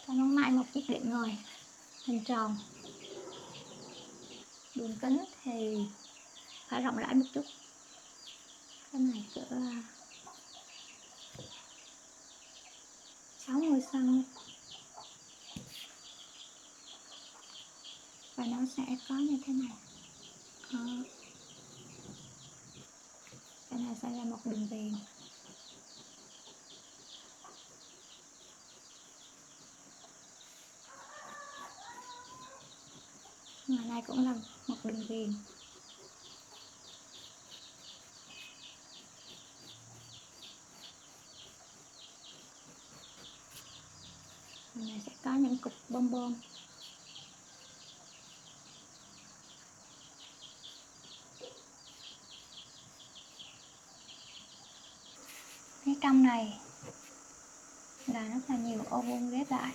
Cho nó may một chiếc đệm ngồi hình tròn, đường kính thì phải rộng rãi một chút, cái này cỡ 60 cm, và nó sẽ có như thế này. Cái này sẽ là một đường viền, ngoài này cũng là một đường viền. Ngoài này sẽ có những cục bông bông. Phía trong này là rất là nhiều ô vuông ghép lại.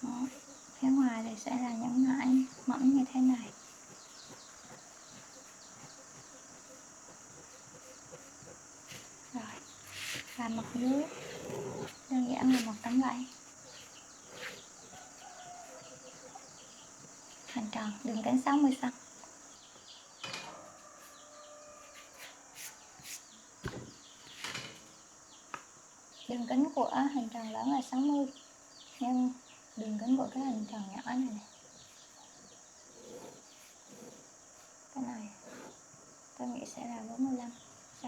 Đó. Phía ngoài thì sẽ là những mảnh mỏng như thế này. Rồi, và mặt dưới đơn giản là một tấm vải hình tròn, đường kính 60 cm. Đường kính của hình tròn lớn là 60, nhưng đường kính của cái hình tròn nhỏ này cái này tôi nghĩ sẽ là 45 cm.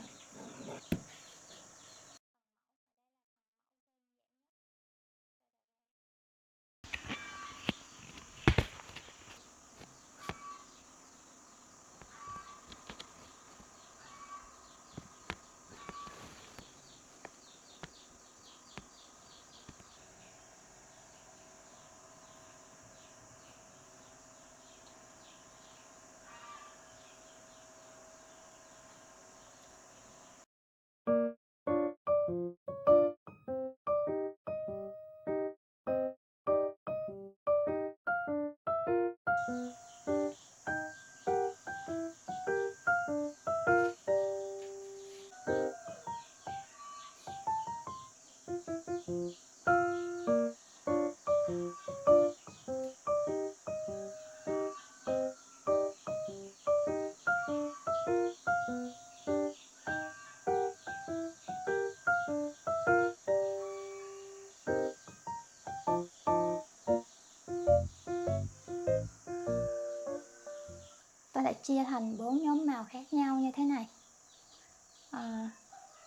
Tôi đã chia thành 4 nhóm màu khác nhau như thế này.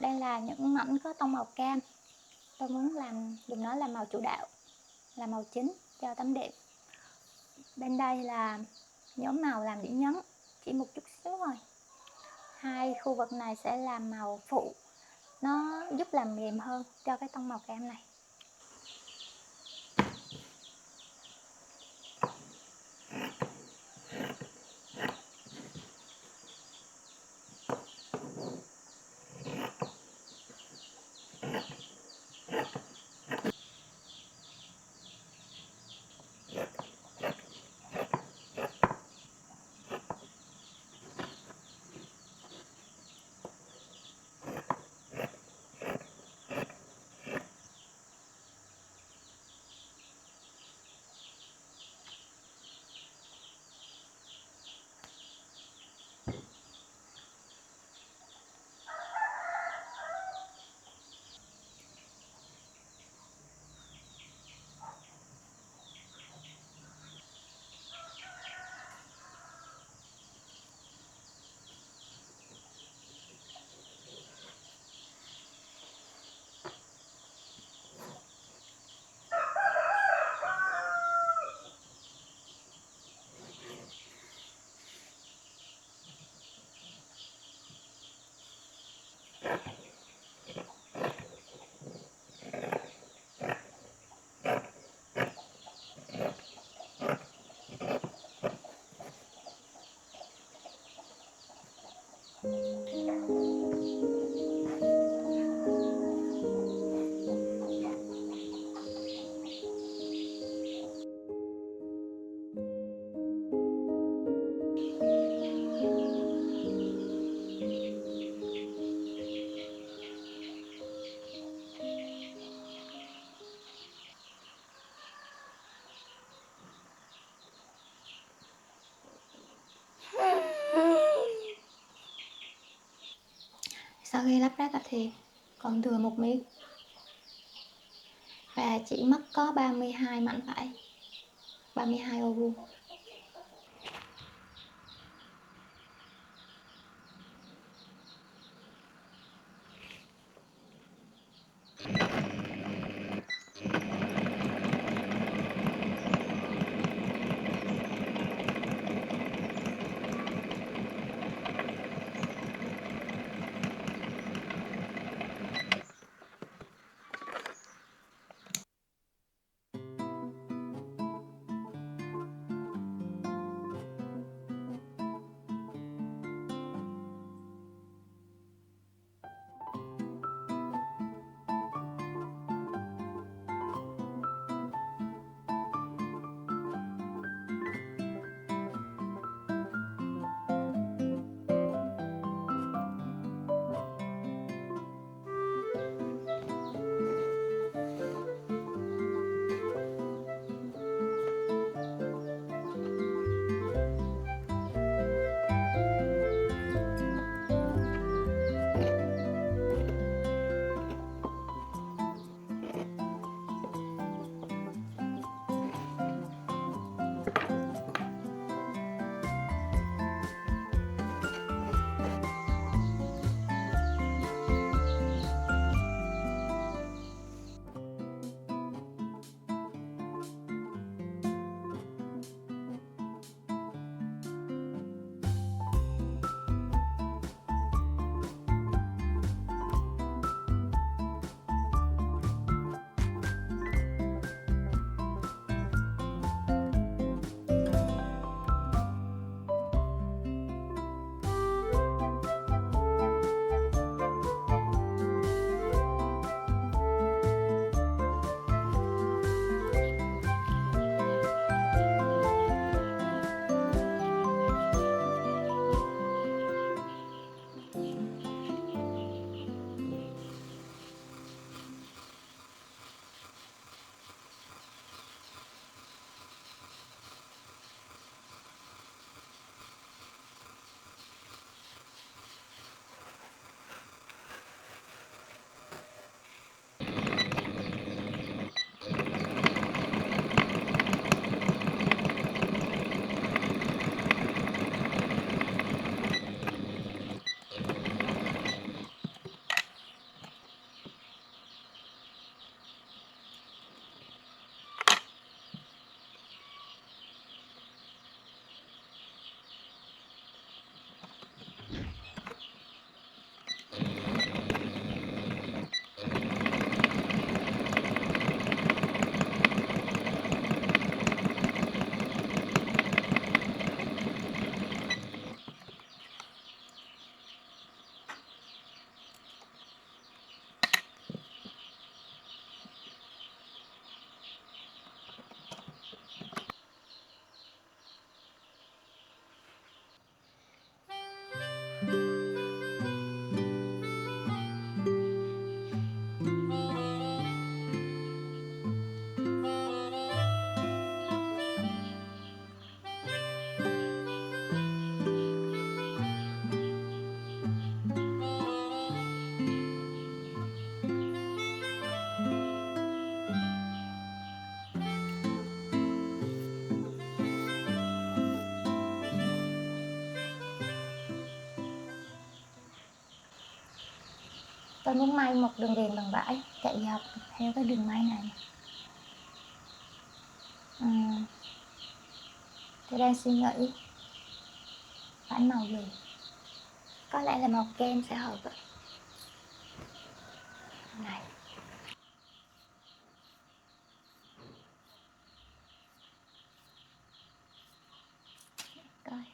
Đây là những mảnh có tông màu cam. Tôi muốn dùng nó làm màu chủ đạo, là màu chính cho tấm đệm. Bên đây là nhóm màu làm điểm nhấn, chỉ một chút xíu thôi. Hai khu vực này sẽ làm màu phụ, nó giúp làm mềm hơn cho cái tông màu cam này. Sau khi lắp ráp thì còn thừa một miếng và chỉ mất có 32 mảnh vải, 32 ô vuông. Tôi muốn may một đường viền bằng vải chạy dọc theo cái đường may này. Tôi đang suy nghĩ phải màu gì. Có lẽ là màu kem sẽ hợp ạ. Này. Coi.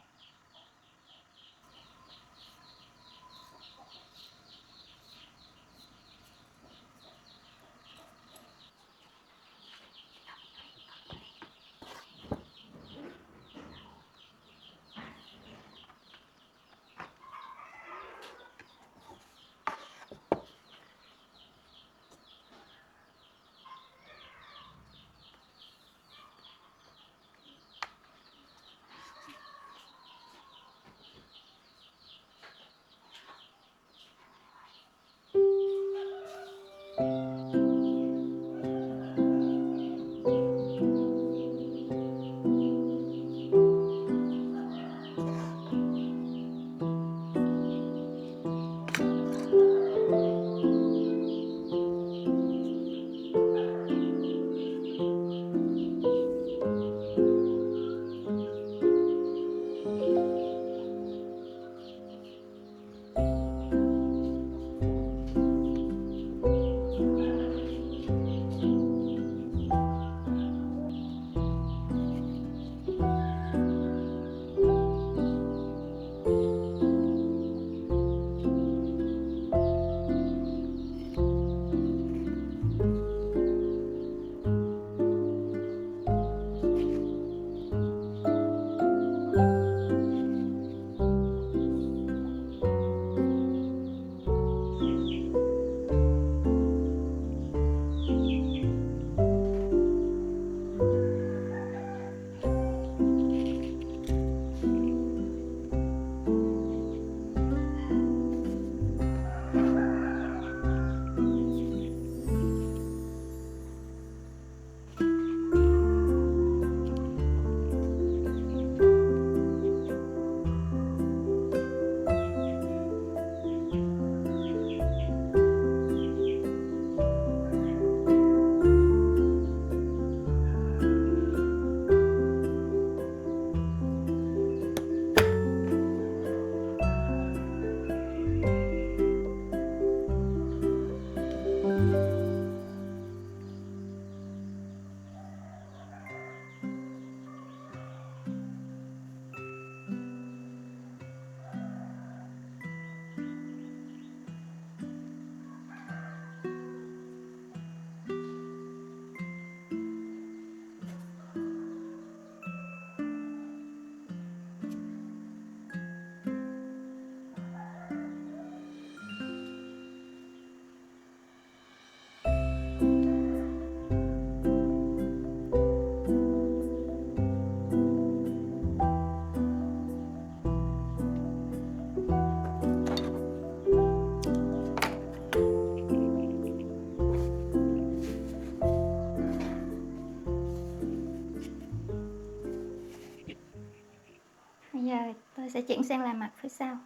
Bây giờ tôi sẽ chuyển sang làm mặt phía sau.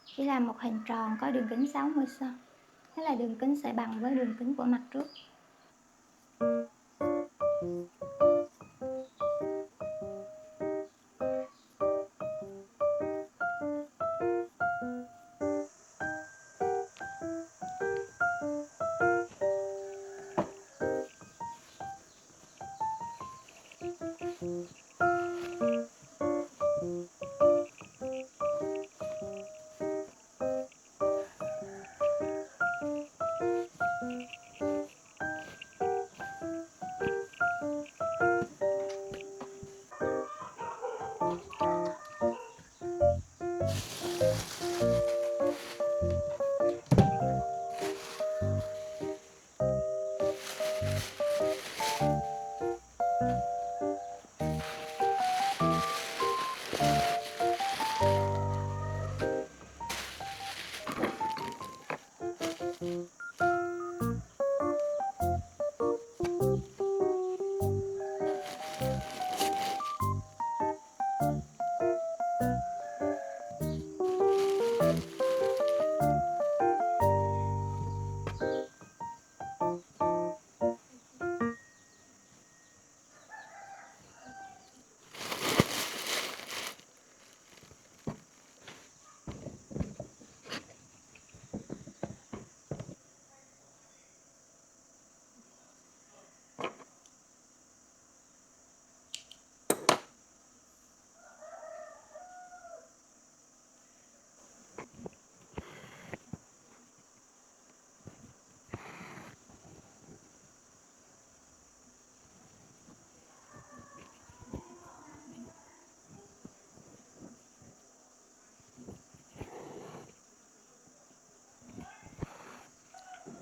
Chỉ làm một hình tròn có đường kính 60 cm. Thế là đường kính sẽ bằng với đường kính của mặt trước.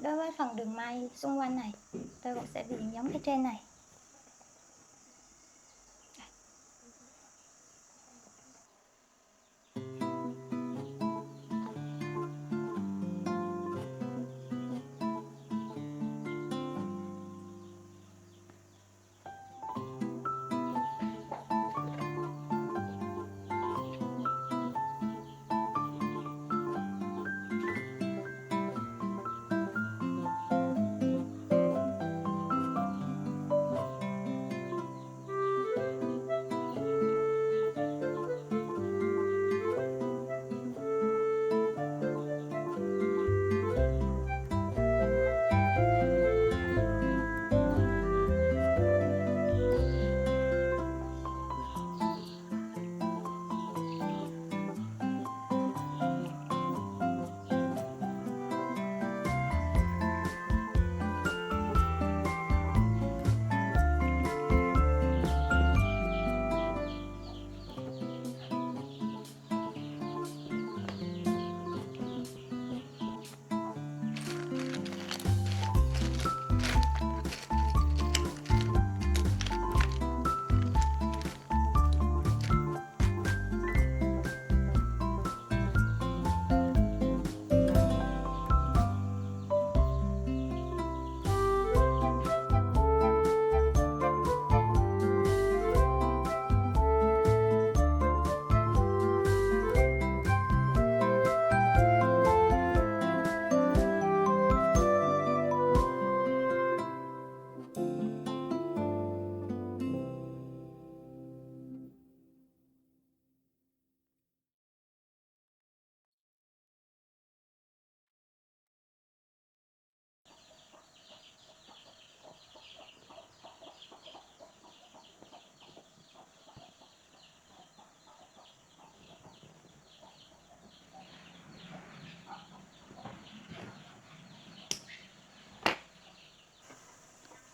Đối với phần đường may xung quanh này, tôi cũng sẽ viền giống cái trên này.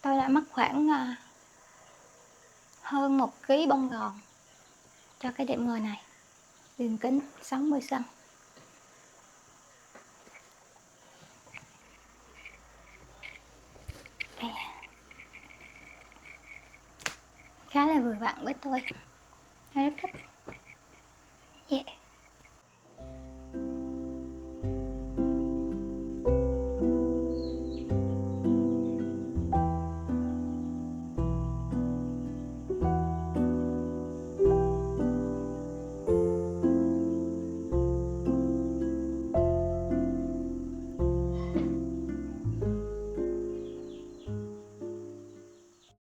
Tôi đã mất khoảng hơn 1 kg bông gòn cho cái đệm ngồi này, đường kính 60 cm. Khá là vừa vặn với tôi, tôi rất thích. Yeah.